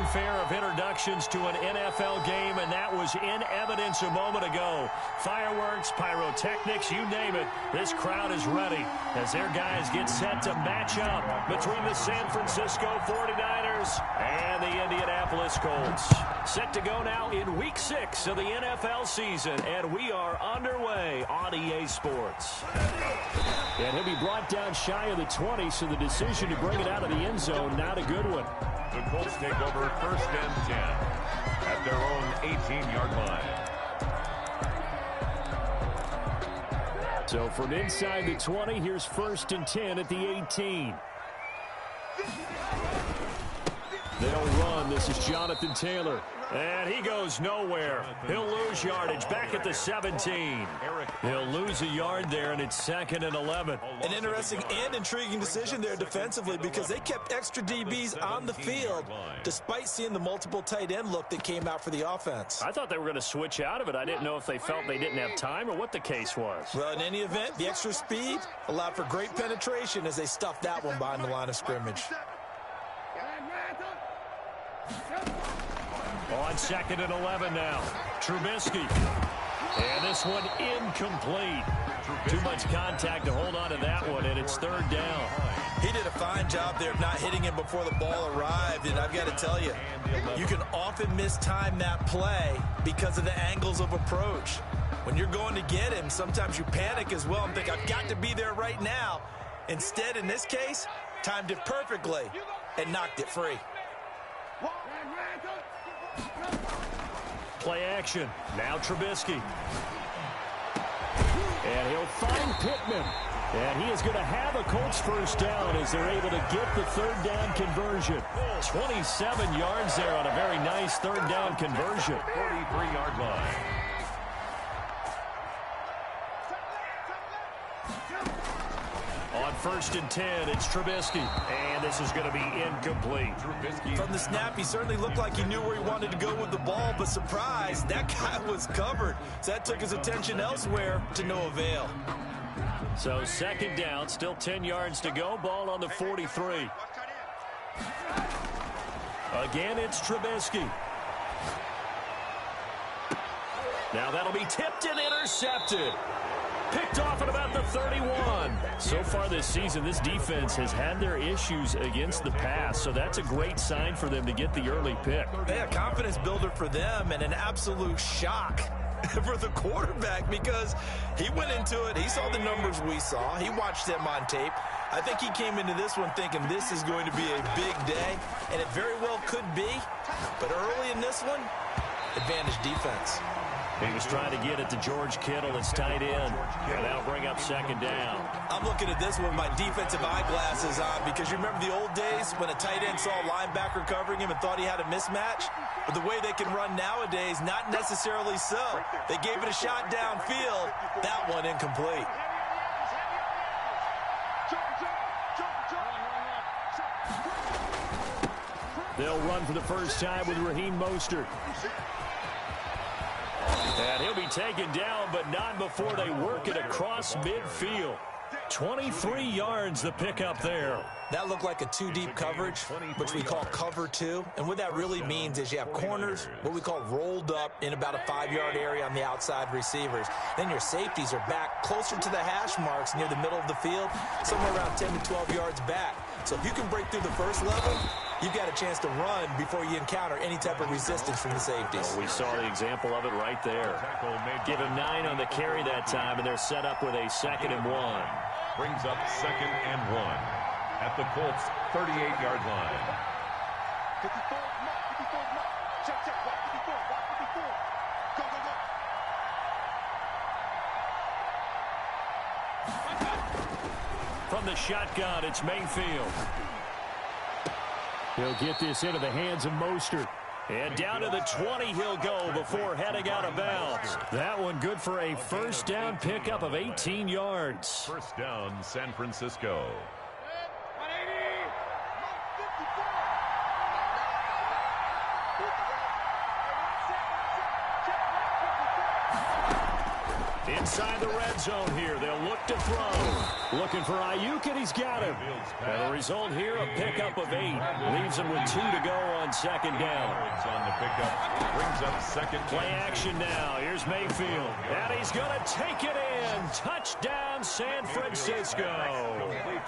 fanfare of introductions to an NFL game, and that was in evidence a moment ago. Fireworks, pyrotechnics, you name it. This crowd is ready as their guys get set to match up between the San Francisco 49ers and the Indianapolis Colts. Set to go now in Week 6 of the NFL season, and we are underway on EA Sports. And he'll be brought down shy of the 20, so the decision to bring it out of the end zone, not a good one. The Colts take over 1st and 10 at their own 18-yard line. So from inside the 20, here's 1st and 10 at the 18. They'll run. This is Jonathan Taylor. And he goes nowhere. He'll lose yardage back at the 17. He'll lose a yard there, and it's 2nd and 11. An interesting and intriguing decision there defensively because they kept extra DBs on the field despite seeing the multiple tight end look that came out for the offense. I thought they were going to switch out of it. I didn't know if they felt they didn't have time or what the case was. Well, in any event, the extra speed allowed for great penetration as they stuffed that one behind the line of scrimmage. On 2nd and 11 now. Trubisky. And this one incomplete. Too much contact to hold on to that one, and it's 3rd down. He did a fine job there of not hitting him before the ball arrived, and I've got to tell you, you can often mistime that play because of the angles of approach. When you're going to get him, sometimes you panic as well and think, I've got to be there right now. Instead, in this case, timed it perfectly and knocked it free. Play action. Now Trubisky. And he'll find Pittman. And he is going to have a Colts 1st down as they're able to get the 3rd down conversion. 27 yards there on a very nice 3rd down conversion. 43-yard line. On 1st and 10, it's Trubisky. And this is going to be incomplete. From the snap, he certainly looked like he knew where he wanted to go with the ball, but surprise, that guy was covered. So that took his attention elsewhere to no avail. So 2nd down, still 10 yards to go. Ball on the 43. Again, it's Trubisky. Now that'll be tipped and intercepted. Picked off at about the 31. So far this season, this defense has had their issues against the pass, so that's a great sign for them to get the early pick. Yeah, confidence builder for them and an absolute shock for the quarterback because he went into it. He saw the numbers we saw. He watched them on tape. I think he came into this one thinking this is going to be a big day, and it very well could be. But early in this one, advantage defense. He was trying to get it to George Kittle. It's tight end. And that'll bring up 2nd down. I'm looking at this one with my defensive eyeglasses on because you remember the old days when a tight end saw a linebacker covering him and thought he had a mismatch? But the way they can run nowadays, not necessarily so. They gave it a shot downfield. That one incomplete. They'll run for the first time with Raheem Mostert. And he'll be taken down, but not before they work it across midfield. 23 yards the pickup there. That looked like a 2-deep coverage, which we call cover 2. And what that really means is you have corners, what we call rolled up in about a 5-yard area on the outside receivers. Then your safeties are back closer to the hash marks near the middle of the field, somewhere around 10 to 12 yards back. So if you can break through the first level, you've got a chance to run before you encounter any type of resistance from the safeties. Well, we saw the example of it right there. Give him 9 on the carry that time, and they're set up with a 2nd and 1. Brings up 2nd and 1 at the Colts 38-yard line. From the shotgun, it's Mayfield. He'll get this into the hands of Mostert. And down to the 20 he'll go before heading out of bounds. That one good for a 1st down pickup of 18 yards. 1st down, San Francisco. inside the red zone here. They'll look to throw. Looking for Ayuk, and he's got him. And the result here, a pickup of 8. Leaves him with 2 to go on second down. On the pickup, brings up second. Play action now. Here's Mayfield. And he's going to take it in. Touchdown, San Francisco.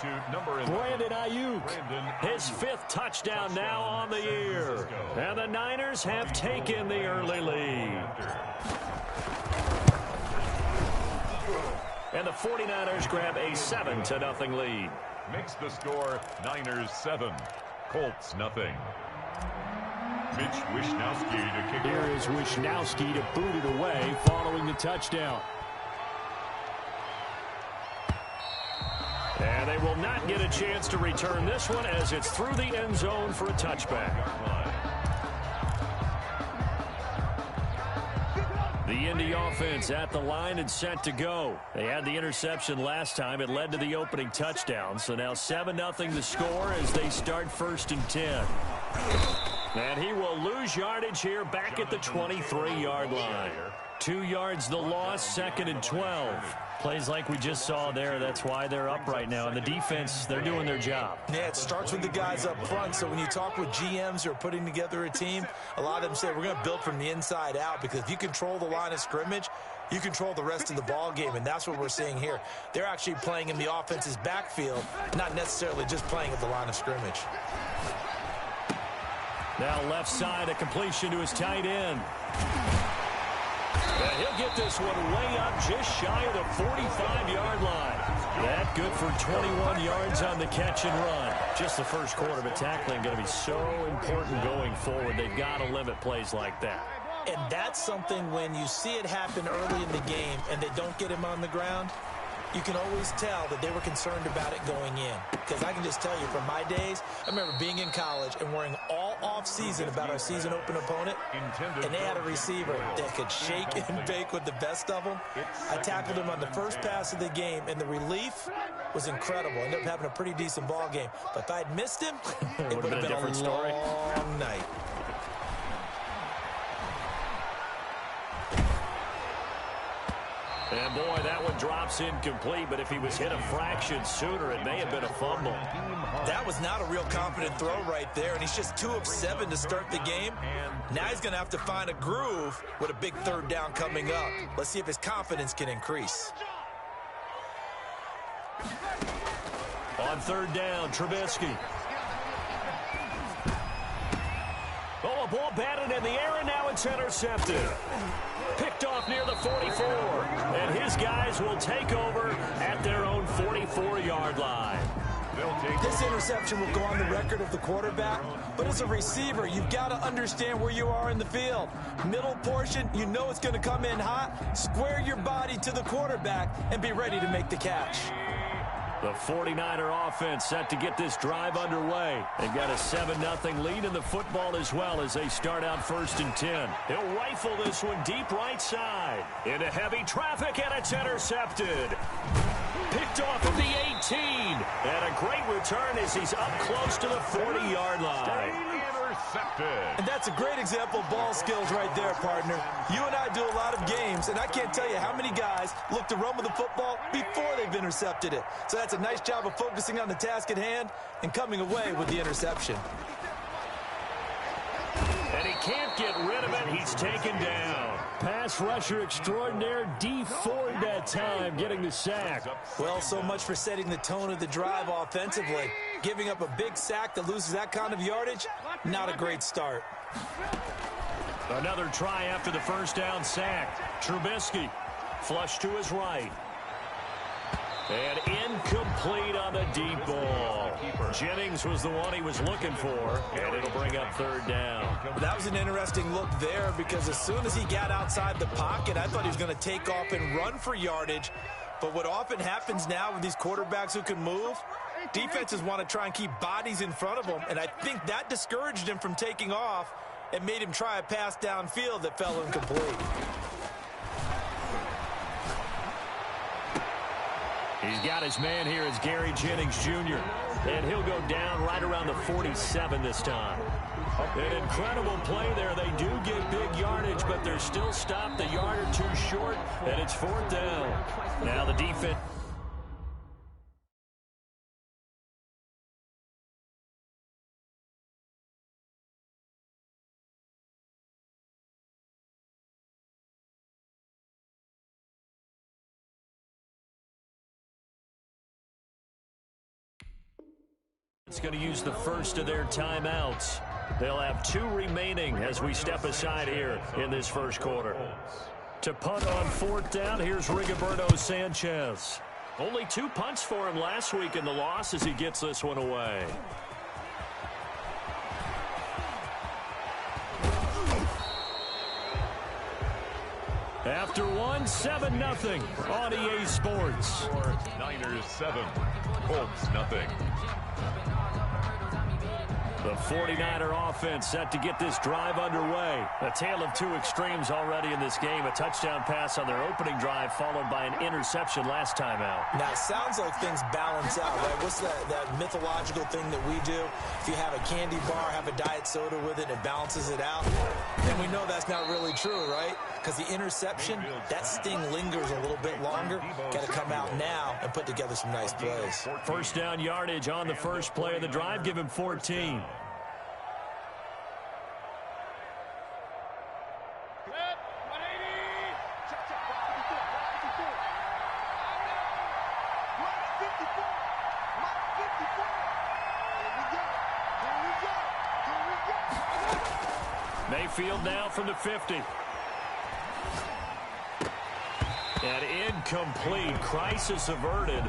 Brandon Ayuk, his 5th touchdown now on the year. And the Niners have taken the early lead. And the 49ers grab a 7-0 lead. Makes the score Niners 7, Colts nothing. Mitch Wishnowsky to kick. Here is Wishnowsky to boot it away following the touchdown. And they will not get a chance to return this one as it's through the end zone for a touchback. The Indy offense at the line and set to go. They had the interception last time. It led to the opening touchdown. So now 7-0 the score as they start 1st and 10. And he will lose yardage here back at the 23-yard line. 2 yards the loss, 2nd and 12. Plays like we just saw there. That's why they're up right now. And the defense, they're doing their job. Yeah, it starts with the guys up front. So when you talk with GMs who are putting together a team, a lot of them say we're going to build from the inside out, because if you control the line of scrimmage, you control the rest of the ball game, and that's what we're seeing here. They're actually playing in the offense's backfield, not necessarily just playing at the line of scrimmage. Now left side, a completion to his tight end. And he'll get this one way up just shy of the 45-yard line. That good for 21 yards on the catch and run. Just the first quarter, but tackling going to be so important going forward. They've got to limit plays like that. And that's something when you see it happen early in the game and they don't get him on the ground, you can always tell that they were concerned about it going in. Because I can just tell you from my days, I remember being in college and worrying all off-season about our season open opponent, and they had a receiver that could shake and bake with the best of them. I tackled him on the first pass of the game, and the relief was incredible. I ended up having a pretty decent ball game. But if I had missed him, it would have been a different story. Long night. And boy, that one drops incomplete, but if he was hit a fraction sooner, it may have been a fumble. That was not a real confident throw right there, and he's just 2 of 7 to start the game. Now he's going to have to find a groove with a big 3rd down coming up. Let's see if his confidence can increase. On 3rd down, Trubisky. Oh, a ball batted in the air, and now it's intercepted. Picked off near the 44, and his guys will take over at their own 44-yard line. This interception will go on the record of the quarterback, but as a receiver, you've got to understand where you are in the field. Middle portion, you know it's going to come in hot. Square your body to the quarterback and be ready to make the catch. The 49er offense set to get this drive underway. They've got a 7-0 lead in the football as well as they start out 1st and 10. He'll rifle this one deep right side. Into heavy traffic, and it's intercepted. Picked off at the 18. And a great return as he's up close to the 40-yard line. And that's a great example of ball skills right there, partner. You and I do a lot of games, and I can't tell you how many guys look to run with the football before they've intercepted it. So that's a nice job of focusing on the task at hand and coming away with the interception. And he can't get rid of it. He's taken down. Pass rusher extraordinaire, D Ford that time, getting the sack. Well, so much for setting the tone of the drive offensively. Giving up a big sack that loses that kind of yardage, not a great start. Another try after the first down sack. Trubisky, flush to his right. And incomplete on the deep ball. Jennings was the one he was looking for, and it'll bring up 3rd down. That was an interesting look there because as soon as he got outside the pocket, I thought he was going to take off and run for yardage. But what often happens now with these quarterbacks who can move, defenses want to try and keep bodies in front of them, and I think that discouraged him from taking off and made him try a pass downfield that fell incomplete. He's got his man here as Gary Jennings Jr., and he'll go down right around the 47 this time. An incredible play there. They do get big yardage, but they're still stopped a yard or two short, and it's 4th down. Now the defense. It's going to use the first of their timeouts. They'll have 2 remaining as we step aside here in this first quarter. To punt on 4th down, here's Rigoberto Sanchez. Only 2 punts for him last week in the loss as he gets this one away. After 7-0 on EA Sports. Niners 7, Colts nothing. The 49er offense set to get this drive underway. A tale of 2 extremes already in this game. A touchdown pass on their opening drive followed by an interception last time out. Now, it sounds like things balance out, right? What's that mythological thing that we do? If you have a candy bar, have a diet soda with it, and it balances it out. And we know that's not really true, right? Because the interception, that sting lingers a little bit longer. Got to come out now and put together some nice plays. First down yardage on the first play of the drive. Give him 14. Mayfield now from the 50. And incomplete. Crisis averted.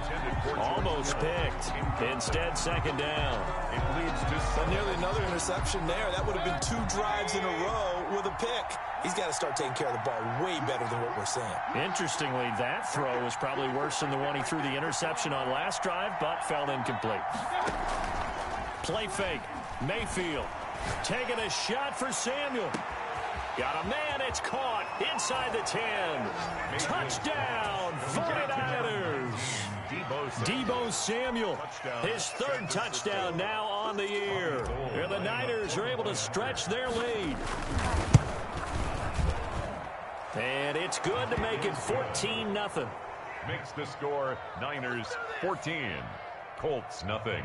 Almost picked. Instead, 2nd down. It leads to nearly another interception there. That would have been 2 drives in a row with a pick. He's got to start taking care of the ball way better than what we're seeing. Interestingly, that throw was probably worse than the one he threw the interception on last drive, but fell incomplete. Play fake. Mayfield taking a shot for Samuel. Got a man, it's caught inside the 10. Touchdown, 49ers. Deebo Samuel, his 3rd touchdown now on the year. And the Niners are able to stretch their lead. And it's good to make it 14-0. Makes the score Niners 14, Colts nothing.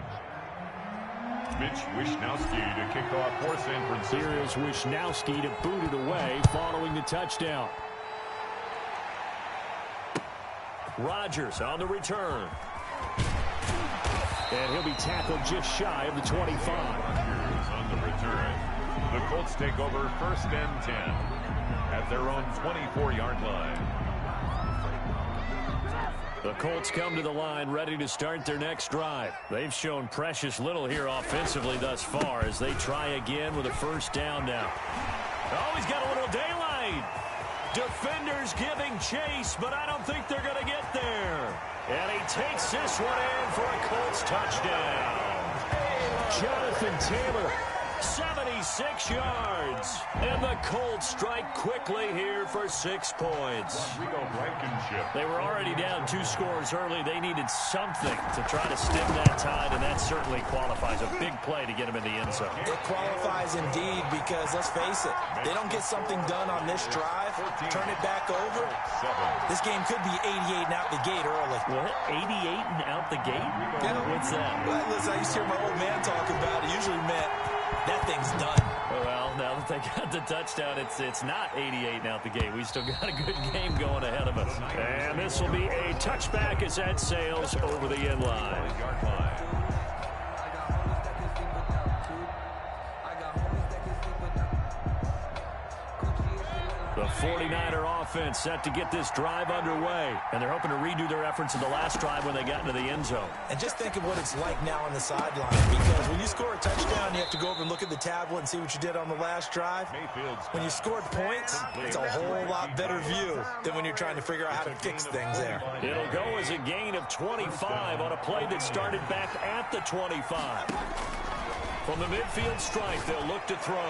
Mitch Wishnowsky to kick off for San Francisco. Here is Wishnowsky to boot it away following the touchdown. Rodgers on the return. And he'll be tackled just shy of the 25. Rodgers on the return. The Colts take over 1st and 10 at their own 24-yard line. The Colts come to the line ready to start their next drive. They've shown precious little here offensively thus far as they try again with a 1st down now. Oh, he's got a little daylight. Defenders giving chase, but I don't think they're going to get there. And he takes this one in for a Colts touchdown. Jonathan Taylor, 76 yards. And the Colts strike quickly here for 6 points. They were already down 2 scores early. They needed something to try to stem that tide, and that certainly qualifies. A big play to get them in the end zone. It qualifies indeed because, let's face it, they don't get something done on this drive, turn it back over. This game could be 88 and out the gate early. What? 88 and out the gate? Yeah. What's that? Well, listen, I used to hear my old man talk about it. Usually meant that thing's done. Well, now that they got the touchdown, it's not 88 and out the gate. We still got a good game going ahead of us. And this will be a touchback as that sails over the end line. The 49er offense set to get this drive underway. And they're hoping to redo their efforts in the last drive when they got into the end zone. And just think of what it's like now on the sideline. Because when you score a touchdown, you have to go over and look at the tablet and see what you did on the last drive. When you scored points, it's a whole lot better view than when you're trying to figure out how to fix things there. It'll go as a gain of 25 on a play that started back at the 25. From the midfield stripe, they'll look to throw.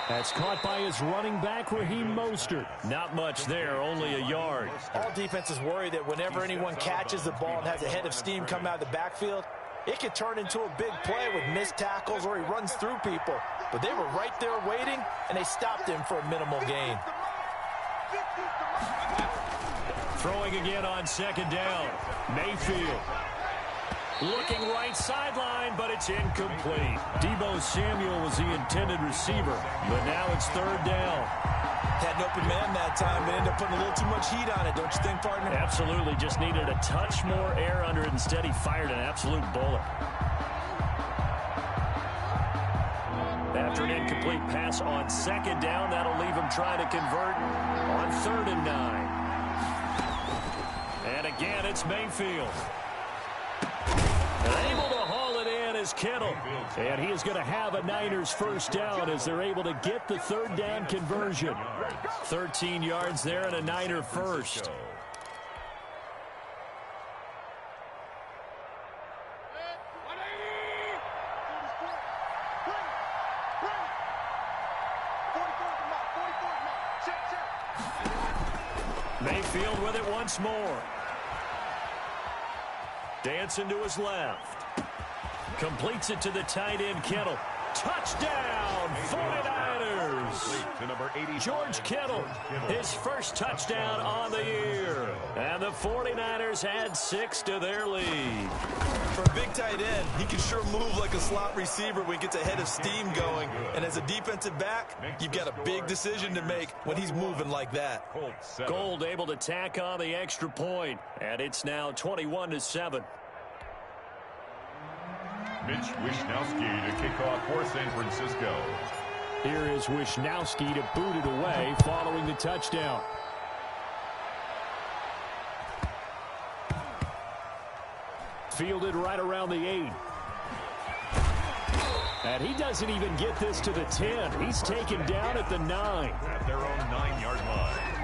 That's caught by his running back, Raheem Mostert. Not much there, only a yard. All defenses worry that whenever anyone catches the ball and has a head of steam come out of the backfield, it could turn into a big play with missed tackles or he runs through people. but they were right there waiting, and they stopped him for a minimal gain. Throwing again on second down. Mayfield. Looking right sideline, but it's incomplete. Deebo Samuel was the intended receiver, but now it's third down. Had an open man that time, but ended up putting a little too much heat on it, don't you think, partner? Absolutely. Just needed a touch more air under it. Instead, he fired an absolute bullet. After an incomplete pass on second down, that'll leave him trying to convert on 3rd and 9. And again, it's Mayfield. And able to haul it in is Kittle. And he is going to have a Niners first down as they're able to get the 3rd down conversion. 13 yards there and a Niner first. Mayfield with it once more. Dancing to his left. Completes it to the tight end, Kittle. Touchdown, 49ers. George Kittle, his first touchdown on the year. And the 49ers add 6 to their lead. For a big tight end, he can sure move like a slot receiver when he gets a head of steam going. And as a defensive back, you've got a big decision to make when he's moving like that. Gold able to tack on the extra point. And it's now 21-7. Mitch Wishnowsky to kick off for San Francisco. Here is Wishnowsky to boot it away following the touchdown. Fielded right around the 8. And he doesn't even get this to the 10. He's taken down at the 9. At their own 9-yard line.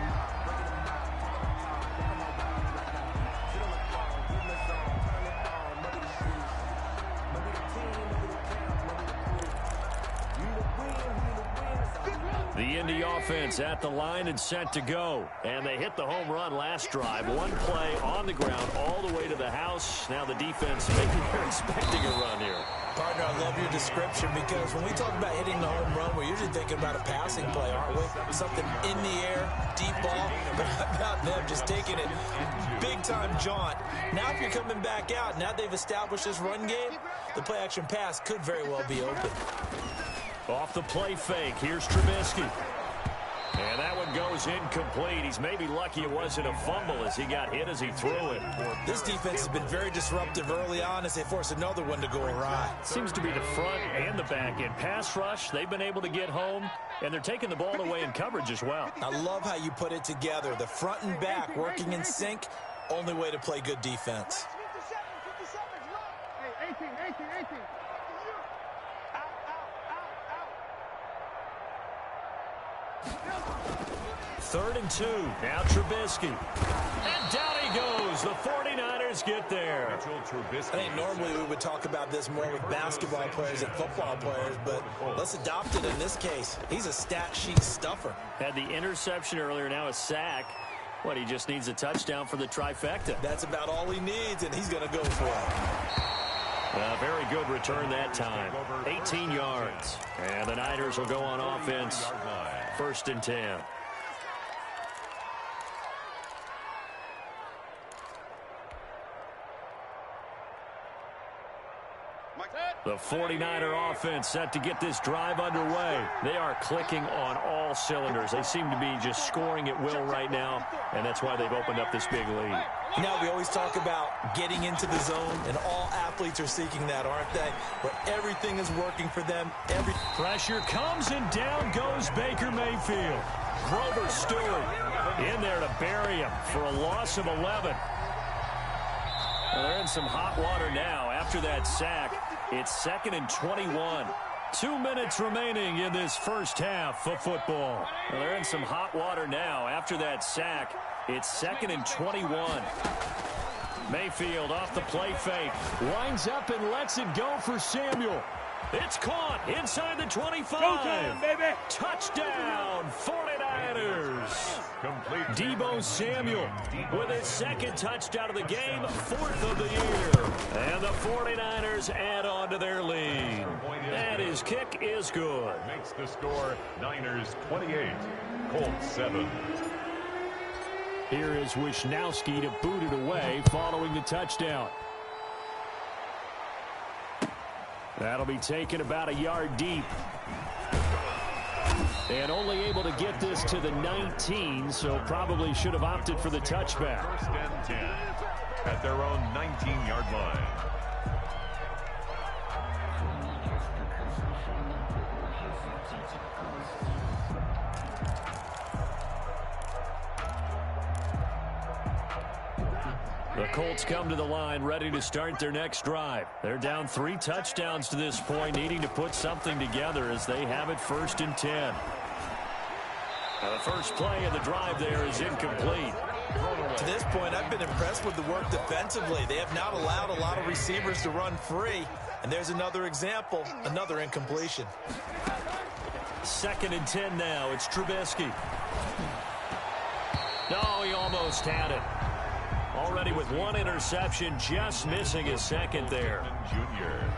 The Indy offense at the line and set to go. And they hit the home run last drive. One play on the ground all the way to the house. Now the defense maybe they're expecting a run here. Partner, I love your description because when we talk about hitting the home run, we're usually thinking about a passing play, aren't we? Something in the air, deep ball. But how about them just taking it big-time jaunt? Now if you're coming back out, now they've established this run game, the play-action pass could very well be open. Off the play fake, here's Trubisky. And that one goes incomplete. He's maybe lucky it wasn't a fumble as he got hit as he threw it. This defense has been very disruptive early on as they force another one to go awry. Seems to be the front and the back end. Pass rush, they've been able to get home, and they're taking the ball away in coverage as well. I love how you put it together. The front and back working in sync, only way to play good defense. 3rd and 2. Now Trubisky. And down he goes. The 49ers get there. I think normally we would talk about this more with basketball players and football players, but let's adopt it in this case. He's a stat sheet stuffer. Had the interception earlier, now a sack. What, he just needs a touchdown for the trifecta. That's about all he needs, and he's going to go for it. A very good return that time. 18 yards. And the Niners will go on offense. 1st and 10. The 49er offense set to get this drive underway. They are clicking on all cylinders. They seem to be just scoring at will right now, and that's why they've opened up this big lead. You know, we always talk about getting into the zone, and all athletes are seeking that, aren't they? Where everything is working for them. Pressure comes, and down goes Baker Mayfield. Grover Stewart in there to bury him for a loss of 11. Well, they're in some hot water now after that sack. It's 2nd and 21. 2 minutes remaining in this first half of football. Well, they're in some hot water now after that sack. It's 2nd and 21. Mayfield off the play fake. Winds up and lets it go for Samuel. It's caught inside the 25. Showtime, baby. Touchdown, 49ers. Complete Deebo Samuel with his second touchdown of the game, 4th of the year. And the 49ers add on to their lead. And his kick is good. Makes the score Niners 28, Colts 7. Here is Wisnowski to boot it away following the touchdown. That'll be taken about a yard deep. And only able to get this to the 19, so probably should have opted for the touchback. 1st and 10 at their own 19-yard line. The Colts come to the line ready to start their next drive. They're down 3 touchdowns to this point, needing to put something together as they have it 1st and 10. The first play of the drive there is incomplete. To this point, I've been impressed with the work defensively. They have not allowed a lot of receivers to run free. And there's another example, another incompletion. 2nd and 10 now. It's Trubisky. No, he almost had it. Already with 1 interception, just missing his 2nd there.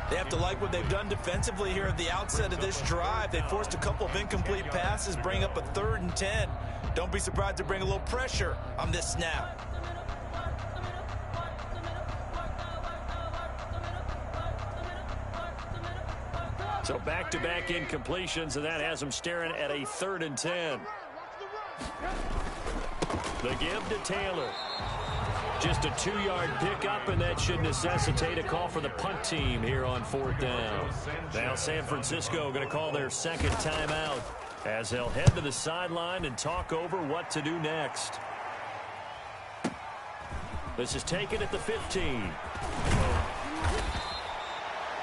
They have to like what they've done defensively here at the outset of this drive. They forced a couple of incomplete passes, bring up a 3rd and 10. Don't be surprised to bring a little pressure on this snap. So back-to-back incompletions, and that has them staring at a 3rd and 10. The give to Taylor. Just a 2-yard pickup, and that should necessitate a call for the punt team here on 4th down. Now San Francisco going to call their 2nd timeout as they'll head to the sideline and talk over what to do next. This is taken at the 15.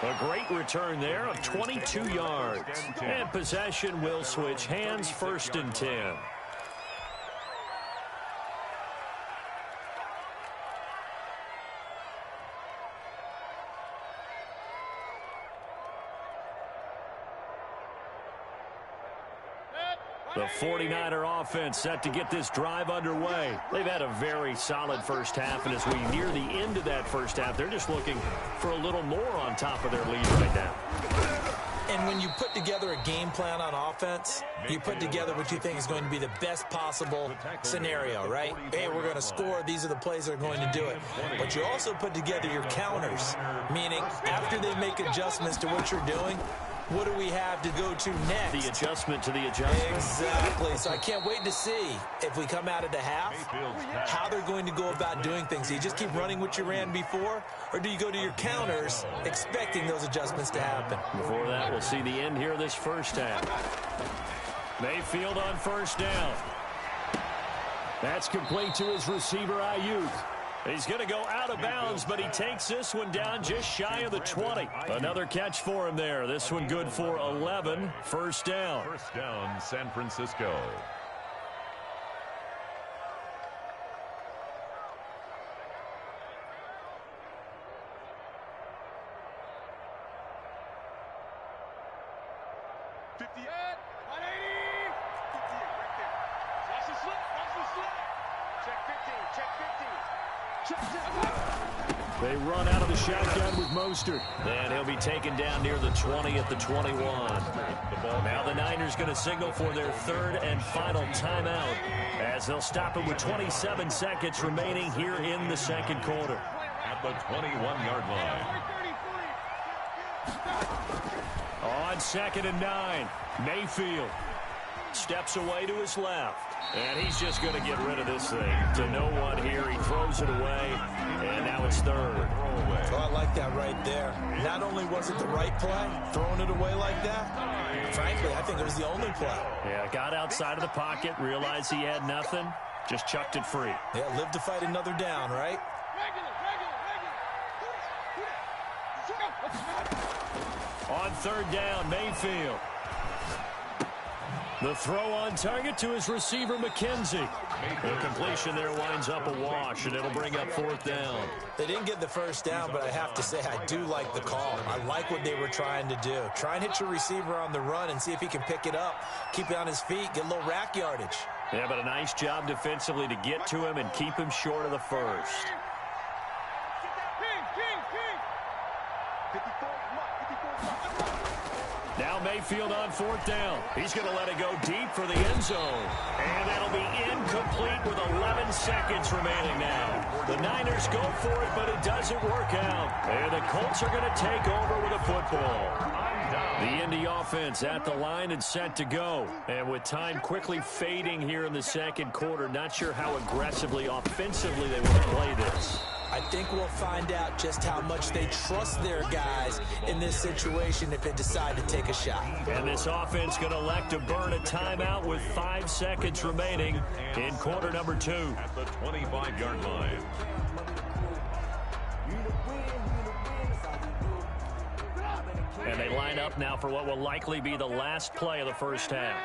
A great return there of 22 yards. And possession will switch hands, 1st and 10. The 49er offense set to get this drive underway. They've had a very solid first half, and as we near the end of that first half, they're just looking for a little more on top of their lead right now. And when you put together a game plan on offense, you put together what you think is going to be the best possible scenario, right? Hey, we're going to score. These are the plays that are going to do it. But you also put together your counters, meaning after they make adjustments to what you're doing, what do we have to go to next? The adjustment to the adjustment. Exactly. So I can't wait to see if we come out of the half, how they're going to go about doing things. Do you just keep running what you ran before, or do you go to your counters expecting those adjustments to happen? Before that, we'll see the end here of this first half. Mayfield on 1st down. That's complete to his receiver, Ayuk. He's going to go out of bounds, but he takes this one down just shy of the 20. Another catch for him there. This one good for 11. 1st down. 1st down, San Francisco. They run out of the shotgun with Mostert. And he'll be taken down near the 20 at the 21. Now the Niners going to signal for their 3rd and final timeout as they'll stop it with 27 seconds remaining here in the 2nd quarter. At the 21-yard line. On 2nd and 9, Mayfield steps away to his left. And he's just going to get rid of this thing to no one here. He throws it away, and now it's 3rd. Oh, I like that right there. Not only was it the right play, throwing it away like that, frankly, I think it was the only play. Yeah, got outside of the pocket, realized he had nothing, just chucked it free. Yeah, live to fight another down, right? On 3rd down, Mayfield. The throw on target to his receiver, McKenzie. The completion there winds up a wash, and it'll bring up 4th down. They didn't get the 1st down, but I have to say I do like the call. I like what they were trying to do. Try and hit your receiver on the run and see if he can pick it up, keep it on his feet, get a little rack yardage. Yeah, but a nice job defensively to get to him and keep him short of the first. Now Mayfield on fourth down. He's going to let it go deep for the end zone. And that'll be incomplete with 11 seconds remaining now. The Niners go for it, but it doesn't work out. And the Colts are going to take over with a football. The Indy offense at the line and set to go. And with time quickly fading here in the second quarter, not sure how aggressively, offensively they want to play this. I think we'll find out just how much they trust their guys in this situation if they decide to take a shot. And this offense going to elect to burn a timeout with 5 seconds remaining in quarter number 2. At the 25-yard line. And they line up now for what will likely be the last play of the first half.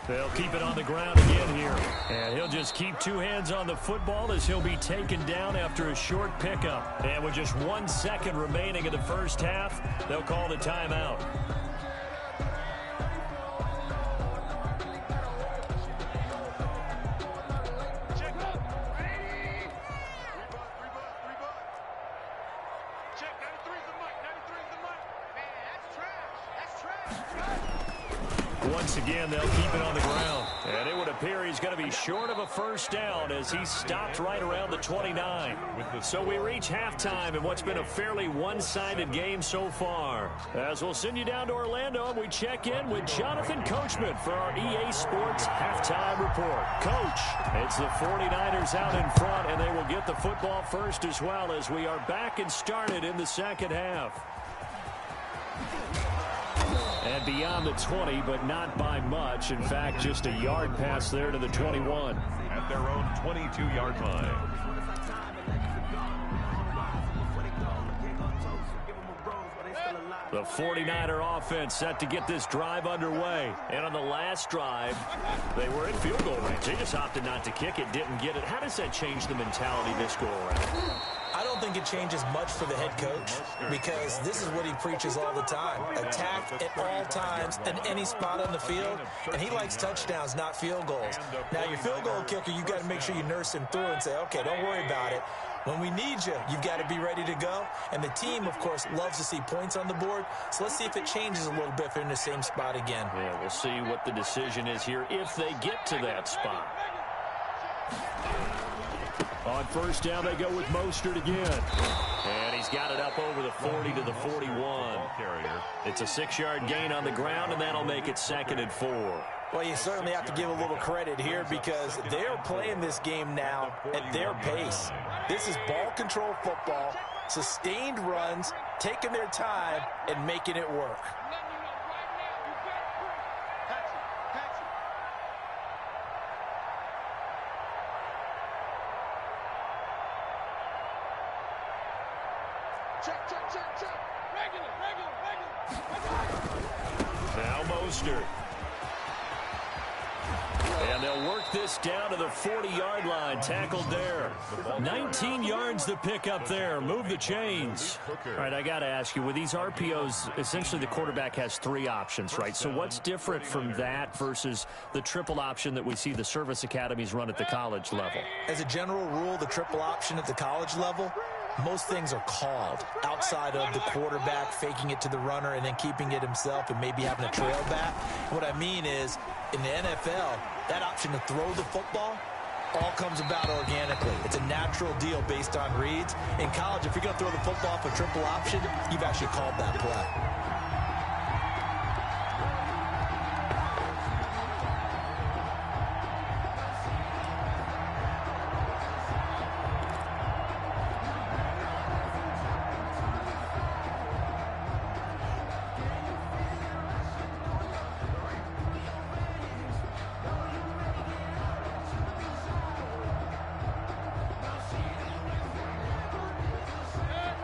They'll keep it on the ground again here. And he'll just keep 2 hands on the football as he'll be taken down after a short pickup. And with just 1 second remaining in the first half, they'll call the timeout. Once again, they'll keep it on the ground. And it would appear he's going to be short of a first down as he stopped right around the 29. So we reach halftime in what's been a fairly one-sided game so far. As we'll send you down to Orlando, and we check in with Jonathan Coachman for our EA Sports Halftime Report. Coach, it's the 49ers out in front, and they will get the football first as well as we are back and started in the second half. And beyond the 20, but not by much. In fact, just a yard pass there to the 21. At their own 22-yard line. The 49er offense set to get this drive underway. And on the last drive, they were in field goal range. They just opted not to kick it, didn't get it. How does that change the mentality this go around? I don't think it changes much for the head coach because this is what he preaches all the time. Attack at all times in any spot on the field, and he likes touchdowns, not field goals. Now, your field goal kicker, you've got to make sure you nurse him through and say, okay, don't worry about it. When we need you, you've got to be ready to go. And the team, of course, loves to see points on the board. So let's see if it changes a little bit if they're in the same spot again. Yeah, we'll see what the decision is here if they get to that spot. On first down, they go with Mostert again. And he's got it up over the 40 to the 41. It's a 6-yard gain on the ground, and that'll make it 2nd and 4. Well, you certainly have to give a little credit here because they're playing this game now at their pace. This is ball control football, sustained runs, taking their time, and making it work. Now Mostert. And they'll work this down to the 40-yard line. Tackled there. 19 yards to pick up there. Move the chains. All right, I got to ask you, with these RPOs, essentially the quarterback has 3 options, right? So what's different from that versus the triple option that we see the service academies run at the college level? As a general rule, the triple option at the college level, most things are called outside of the quarterback faking it to the runner and then keeping it himself and maybe having a trail back. What I mean is, in the NFL, that option to throw the football all comes about organically. It's a natural deal based on reads. In college, if you're going to throw the football for triple option, you've actually called that play.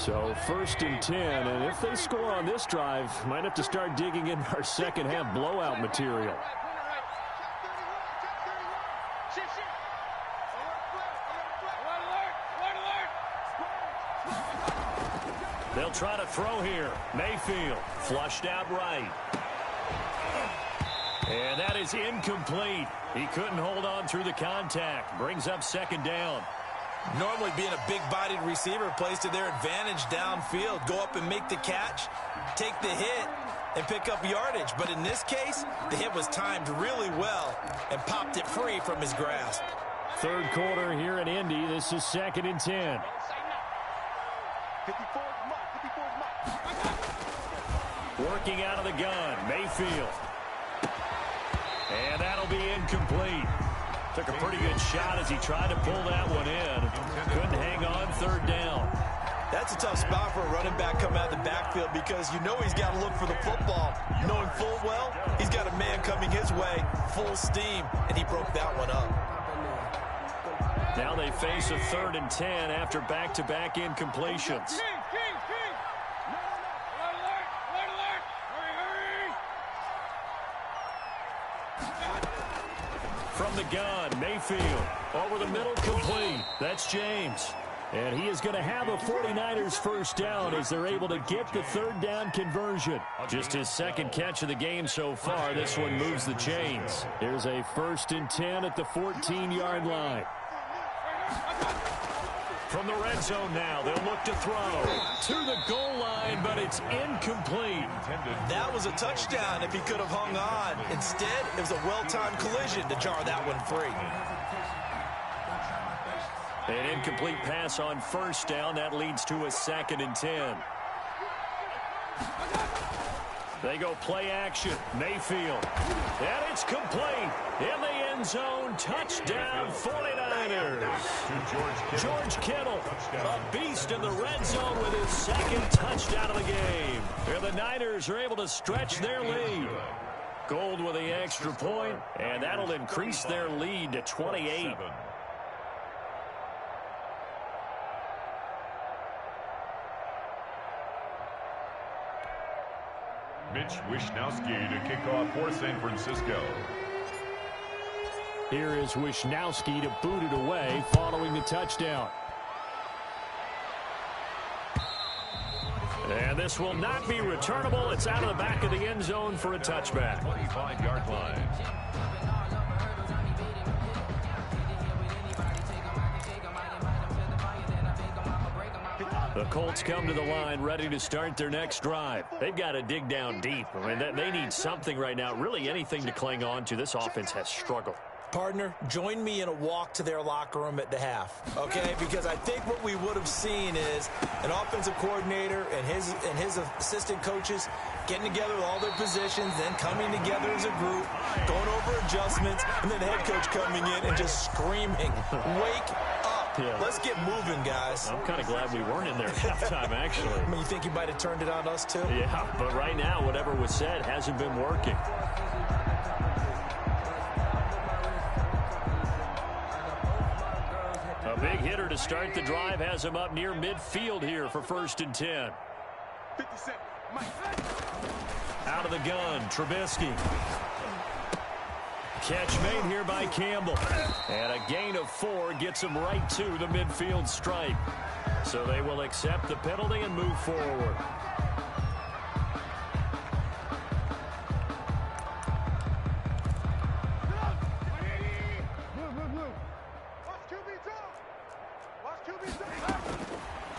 So 1st and 10, and if they score on this drive, might have to start digging in our second half blowout material. They'll try to throw here. Mayfield flushed out right. And that is incomplete. He couldn't hold on through the contact. Brings up second down. Normally being a big-bodied receiver plays to their advantage downfield. Go up and make the catch, take the hit, and pick up yardage. But in this case, the hit was timed really well and popped it free from his grasp. Third quarter here in Indy. This is 2nd and 10. Working out of the gun, Mayfield. And that'll be incomplete. Took a pretty good shot as he tried to pull that one in. Couldn't hang on, third down. That's a tough spot for a running back coming out of the backfield because you know he's got to look for the football. Knowing full well, he's got a man coming his way, full steam, and he broke that one up. Now they face a 3rd and 10 after back-to-back incompletions. From the gun, Mayfield. Over the middle, complete. That's James. And he is going to have a 49ers first down as they're able to get the third down conversion. Just his second catch of the game so far. This one moves the chains. Here's a 1st and 10 at the 14-yard line. From the red zone now, they'll look to throw to the goal line, but it's incomplete. That was a touchdown if he could have hung on. Instead, it was a well-timed collision to jar that one free. An incomplete pass on first down. That leads to a 2nd and 10. They go play action. Mayfield. And it's complete. In the end zone. Touchdown 49ers. George Kittle, a beast in the red zone with his 2nd touchdown of the game. And the Niners are able to stretch their lead. Gold with the extra point, and that'll increase their lead to 28. Mitch Wishnowsky to kick off for San Francisco. Here is Wishnowsky to boot it away following the touchdown. And this will not be returnable. It's out of the back of the end zone for a touchback. 25-yard line. The Colts come to the line ready to start their next drive. They've got to dig down deep. I mean, they need something right now, really anything to cling on to. This offense has struggled. Partner, join me in a walk to their locker room at the half, okay? Because I think what we would have seen is an offensive coordinator and his assistant coaches getting together with all their positions, then coming together as a group, going over adjustments, and then the head coach coming in and just screaming, "Wake up. Yeah. Let's get moving, guys." I'm kind of glad we weren't in there at halftime, actually. I mean, you think you might have turned it on us, too? Yeah, but right now, whatever was said hasn't been working. A big hitter to start the drive has him up near midfield here for 1st and 10. Out of the gun, Trubisky. Catch made here by Campbell. And a gain of 4 gets him right to the midfield stripe. So they will accept the penalty and move forward.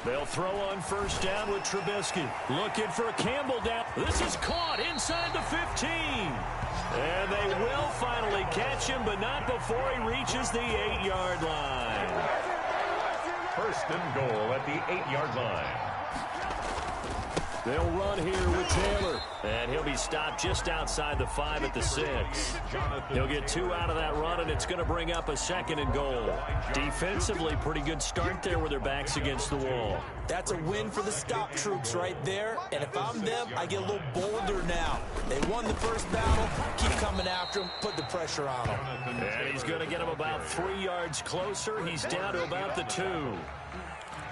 They'll throw on first down with Trubisky. Looking for Campbell down. This is caught inside the 15. And they will finally catch him, but not before he reaches the 8-yard line. 1st and goal at the 8-yard line. They'll run here with Taylor. And he'll be stopped just outside the 5 at the 6. He'll get 2 out of that run, and it's going to bring up a 2nd and goal. Defensively, pretty good start there with their backs against the wall. That's a win for the stop troops right there. And if I'm them, I get a little bolder now. They won the first battle. Keep coming after him. Put the pressure on him. And he's going to get him about 3 yards closer. He's down to about the 2.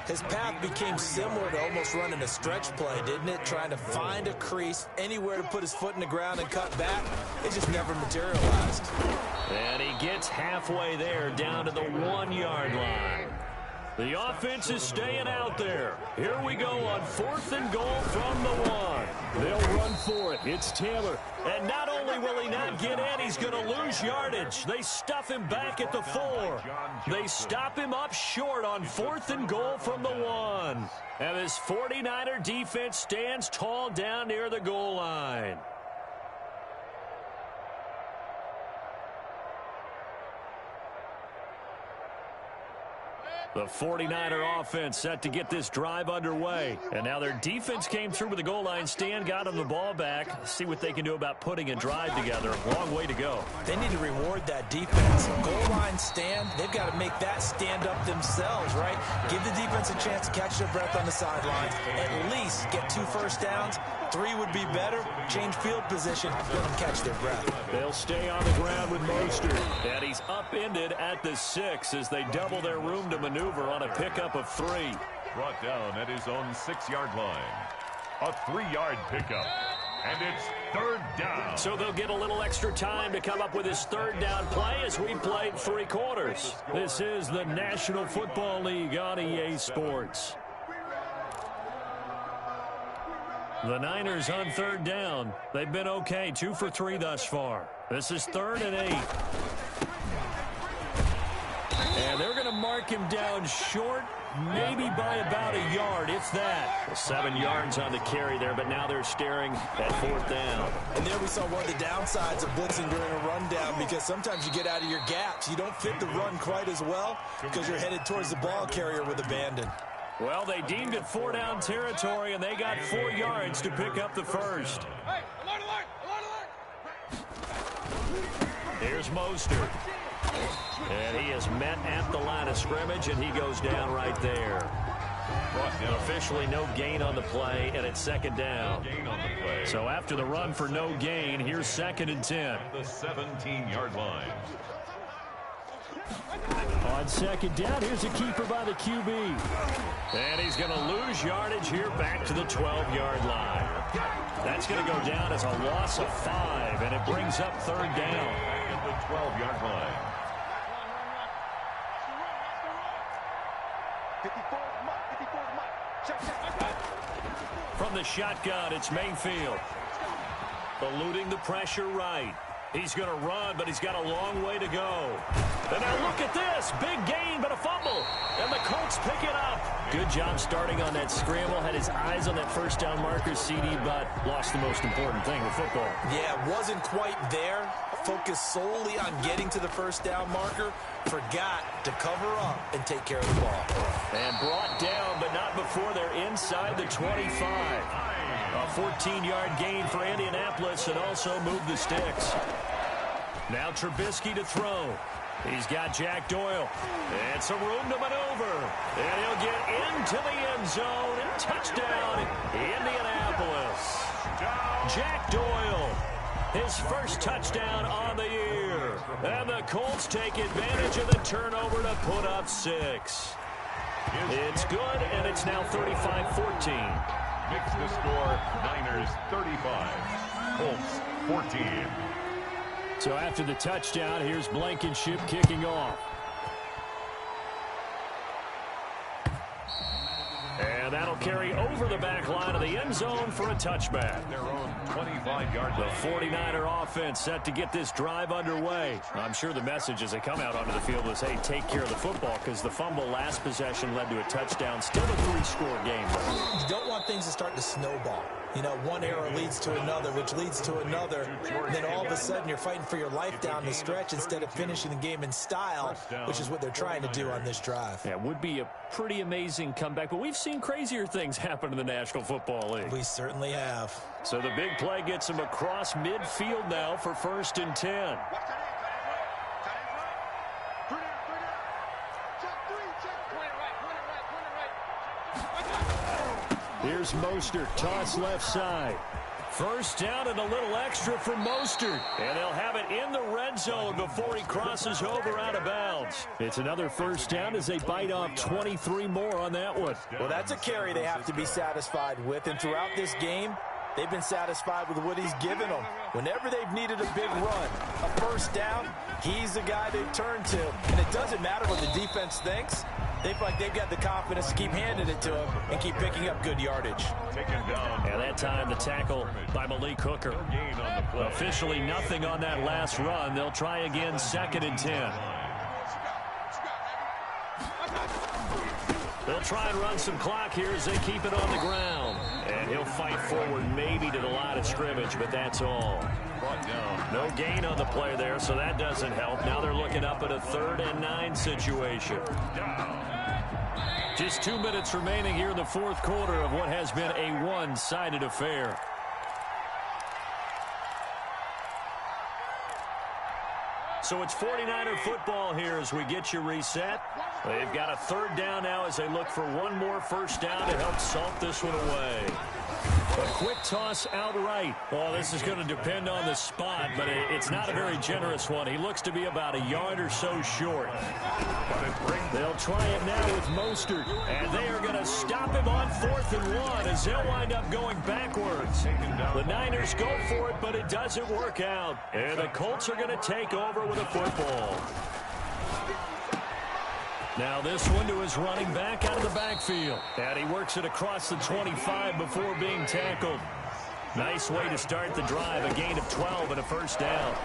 His path became similar to almost running a stretch play, didn't it? Trying to find a crease, anywhere to put his foot in the ground and cut back. It just never materialized. And he gets halfway there, down to the 1-yard line. The offense is staying out there. Here we go on 4th and goal from the 1. They'll run for it. It's Taylor. And not only will he not get in, he's going to lose yardage. They stuff him back at the 4. They stop him up short on 4th and goal from the 1. And this 49er defense stands tall down near the goal line. The 49er offense set to get this drive underway. And now their defense came through with the goal line stand, got them the ball back. See what they can do about putting a drive together. Long way to go. They need to reward that defense. Goal line stand, they've got to make that stand up themselves, right? Give the defense a chance to catch their breath on the sidelines. At least get 2 first downs. 3 would be better. Change field position. Let them catch their breath. They'll stay on the ground with Mostert. And he's upended at the 6 as they double their room to maneuver on a pickup of 3. Brought down at his own 6-yard line. A 3-yard pickup. And it's 3rd down. So they'll get a little extra time to come up with his 3rd down play as we played 3 quarters. This is the National Football League on EA Sports. The Niners on 3rd down. They've been okay, 2 for 3 thus far. This is 3rd and 8. And they're going to mark him down short, maybe by about a yard, if that. Well, 7 yards on the carry there, but now they're staring at 4th down. And there we saw one of the downsides of blitzing during a rundown, because sometimes you get out of your gaps. You don't fit the run quite as well because you're headed towards the ball carrier with abandon. Well, they deemed it 4 down territory, and they got 4 yards to pick up the 1st. Here's Mostert. And he is met at the line of scrimmage, and he goes down right there. And officially no gain on the play, and it's 2nd down. So after the run for no gain, here's 2nd and 10. The 17-yard line. On 2nd down, here's a keeper by the QB. And he's going to lose yardage here back to the 12-yard line. That's going to go down as a loss of 5, and it brings up 3rd down. At the 12-yard line. From the shotgun, it's Mayfield. Eluding the pressure right. He's going to run, but he's got a long way to go. And now look at this. Big gain, but a fumble. And the Colts pick it up. Good job starting on that scramble. Had his eyes on that 1st down marker, CD, but lost the most important thing with football. Yeah, wasn't quite there. Focused solely on getting to the 1st down marker. Forgot to cover up and take care of the ball. And brought down, but not before they're inside the 25. A 14-yard gain for Indianapolis, and also moved the sticks. Now Trubisky to throw. He's got Jack Doyle. And some room to maneuver. And he'll get into the end zone. And touchdown, Indianapolis. Jack Doyle, his first touchdown on the year. And the Colts take advantage of the turnover to put up 6. It's good, and it's now 35-14. Makes the score Niners 35, Colts 14. So after the touchdown, here's Blankenship kicking off. And that'll carry over the back line of the end zone for a touchback. Their own 25-yard line. The 49er offense set to get this drive underway. I'm sure the message as they come out onto the field is, hey, take care of the football, because the fumble last possession led to a touchdown. Still a 3-score game, though. You don't want things to start to snowball. You know, one error leads to another, which leads to another. And then all of a sudden you're fighting for your life down the stretch instead of finishing the game in style, which is what they're trying to do on this drive. Yeah, it would be a pretty amazing comeback, but we've seen crazier things happen in the National Football League. We certainly have. So the big play gets him across midfield now for 1st and 10. Here's Mostert, toss left side. 1st down and a little extra for Mostert. And they'll have it in the red zone before he crosses over out of bounds. It's another 1st down as they bite off 23 more on that one. Well, that's a carry they have to be satisfied with. And throughout this game, they've been satisfied with what he's given them. Whenever they've needed a big run, a 1st down, he's the guy they've turned to. And it doesn't matter what the defense thinks. They feel like they've got the confidence to keep handing it to him and keep picking up good yardage. And that time the tackle by Malik Hooker. Officially nothing on that last run. They'll try again, 2nd and 10. They'll try and run some clock here as they keep it on the ground. And he'll fight forward maybe to the line of scrimmage, but that's all. No gain on the play there, so that doesn't help. Now they're looking up at a 3rd and 9 situation. Just 2 minutes remaining here in the 4th quarter of what has been a one-sided affair. So it's 49er football here as we get you reset. They've got a 3rd down now as they look for one more first down to help salt this one away. A quick toss outright. Well, this is going to depend on the spot, but it's not a very generous one. He looks to be about a yard or so short. They'll try it now with Mostert, and they are going to stop him on 4th and 1 as they'll wind up going backwards. The Niners go for it, but it doesn't work out. And the Colts are going to take over with a football. Now this one to his running back out of the backfield. And he works it across the 25 before being tackled. Nice way to start the drive. A gain of 12 and a first down.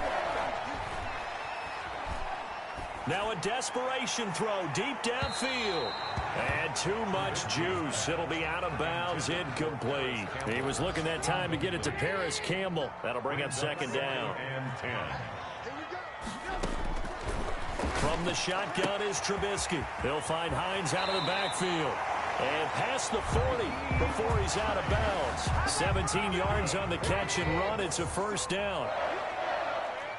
Now a desperation throw deep downfield. And too much juice. It'll be out of bounds, incomplete. He was looking that time to get it to Paris Campbell. That'll bring up 2nd down. From the shotgun is Trubisky. They'll find Hines out of the backfield. And past the 40 before he's out of bounds. 17 yards on the catch and run. It's a first down.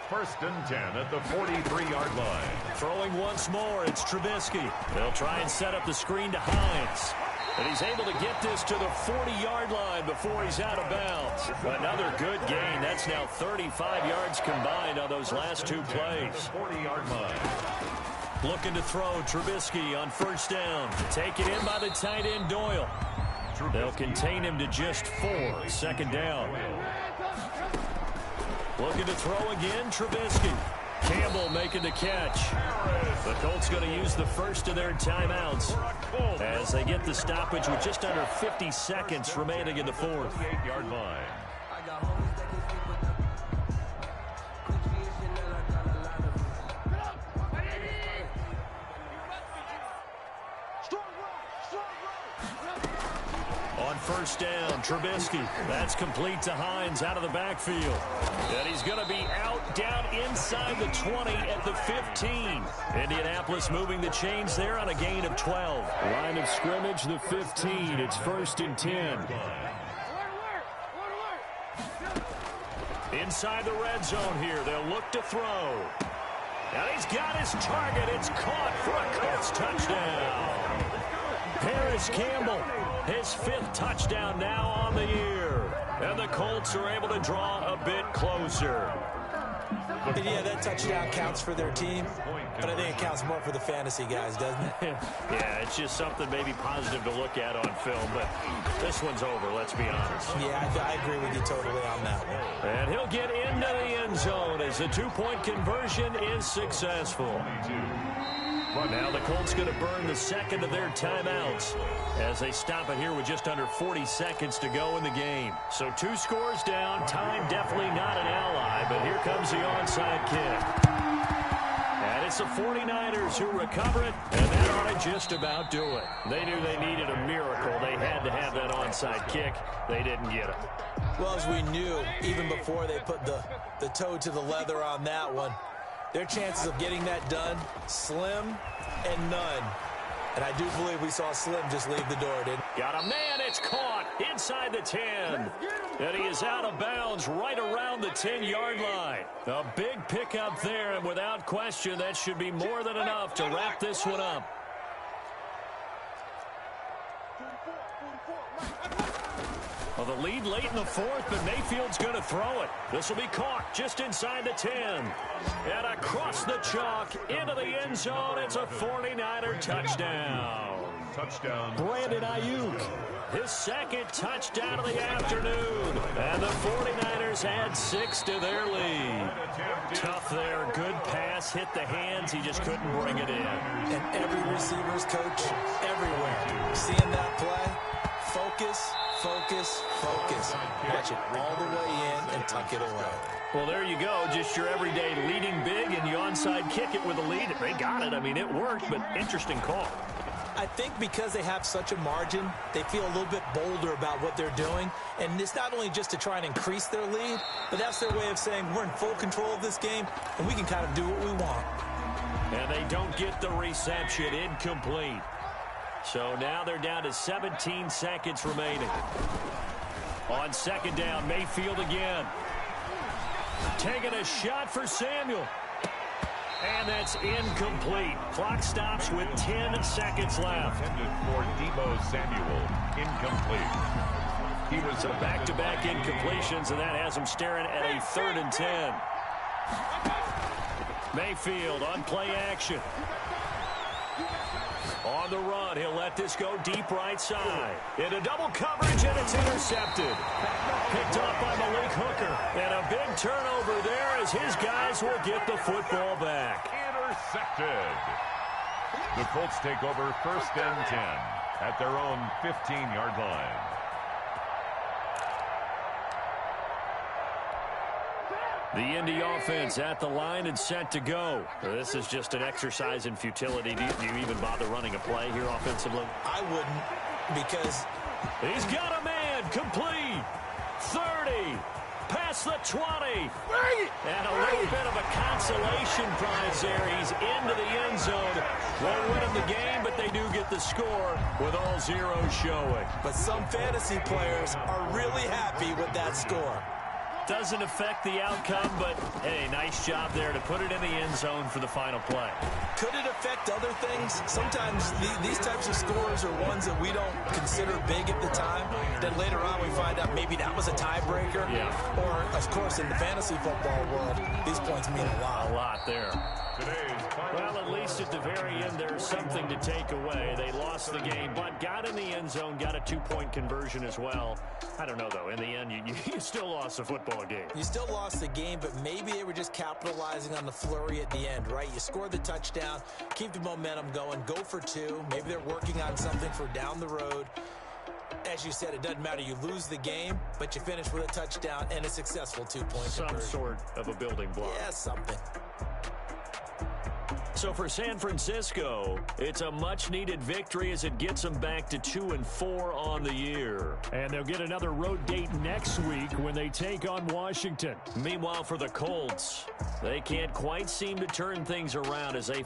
1st and 10 at the 43-yard line. Throwing once more, it's Trubisky. They'll try and set up the screen to Hines. And he's able to get this to the 40-yard line before he's out of bounds. Another good gain. That's now 35 yards combined on those last 2 plays. 40-yard line. Looking to throw Trubisky on first down. Taken in by the tight end Doyle. They'll contain him to just 4. 2nd down. Looking to throw again, Trubisky. Campbell making the catch. The Colts going to use the first of their timeouts as they get the stoppage with just under 50 seconds remaining in the 4th. 8-yard line. On first down, Trubisky. That's complete to Hines out of the backfield. And he's going to be out down inside the 20 at the 15. Indianapolis moving the chains there on a gain of 12. Line of scrimmage, the 15. It's 1st and 10. Inside the red zone here. They'll look to throw. And he's got his target. It's caught for a Colts touchdown. Paris Campbell, his 5th touchdown now on the year. And the Colts are able to draw a bit closer. And yeah, that touchdown counts for their team, but I think it counts more for the fantasy guys, doesn't it? Yeah, it's just something maybe positive to look at on film, but this one's over, let's be honest. Yeah, I agree with you totally on that one. And he'll get into the end zone as the 2-point conversion is successful. Now the Colts going to burn the 2nd of their timeouts as they stop it here with just under 40 seconds to go in the game. So 2 scores down. Time definitely not an ally, but here comes the onside kick. And it's the 49ers who recover it, and that ought to just about do it. They knew they needed a miracle. They had to have that onside kick. They didn't get it. Well, as we knew, even before they put the toe to the leather on that one, their chances of getting that done, slim and none. And I do believe we saw Slim just leave the door, didn't he? Got a man, it's caught inside the 10. And he is out of bounds right around the 10-yard line. A big pickup there, and without question, that should be more than enough to wrap this one up. Well, the lead late in the 4th, but Mayfield's going to throw it. This will be caught just inside the 10. And across the chalk into the end zone. It's a 49er touchdown. touchdown. Brandon Ayuk, his second touchdown of the afternoon. And the 49ers add 6 to their lead. Tough there. Good pass. Hit the hands. He just couldn't bring it in. And every receiver's coach, everywhere, seeing that play, focus, focus, focus. Watch it all the way in and tuck it away. Well, there you go. Just your everyday leading big, and you onside kick it with a lead. They got it. I mean, it worked, but interesting call. I think because they have such a margin, they feel a little bit bolder about what they're doing. And it's not only just to try and increase their lead, but that's their way of saying we're in full control of this game, and we can kind of do what we want. And they don't get the reception. Incomplete. So now they're down to 17 seconds remaining. On second down, Mayfield again. Taking a shot for Samuel. And that's incomplete. Clock stops with 10 seconds left. Intended for Deebo Samuel. Incomplete. He was a back-to-back incompletions, and that has him staring at a 3rd and 10. Mayfield on play action. On the run, he'll let this go deep right side. Into double coverage, and it's intercepted. Picked up by Malik Hooker. And a big turnover there as his guys will get the football back. Intercepted. The Colts take over 1st and 10 at their own 15-yard line. The Indy offense at the line and set to go. This is just an exercise in futility. Do you even bother running a play here offensively? I wouldn't, because he's got a man. Complete. 30. Past the 20. And a little bit of a consolation prize there. He's into the end zone. Won't win him the game, but they do get the score with all zeros showing. But some fantasy players are really happy with that score. Doesn't affect the outcome, but, hey, nice job there to put it in the end zone for the final play. Could it affect other things? Sometimes these types of scores are ones that we don't consider big at the time. Then later on we find out maybe that was a tiebreaker. Yeah. Or, of course, in the fantasy football world, these points mean a lot. A lot there. Well, at least at the very end, there's something to take away. They lost the game, but got in the end zone, got a 2-point conversion as well. I don't know, though. In the end, you still lost the football game. You still lost the game, but maybe they were just capitalizing on the flurry at the end, right? You score the touchdown, keep the momentum going, go for 2. Maybe they're working on something for down the road. As you said, it doesn't matter. You lose the game, but you finish with a touchdown and a successful 2-point conversion. Some sort of a building block. Yeah, something. So for San Francisco, it's a much-needed victory as it gets them back to 2-4 on the year. And they'll get another road date next week when they take on Washington. Meanwhile, for the Colts, they can't quite seem to turn things around as they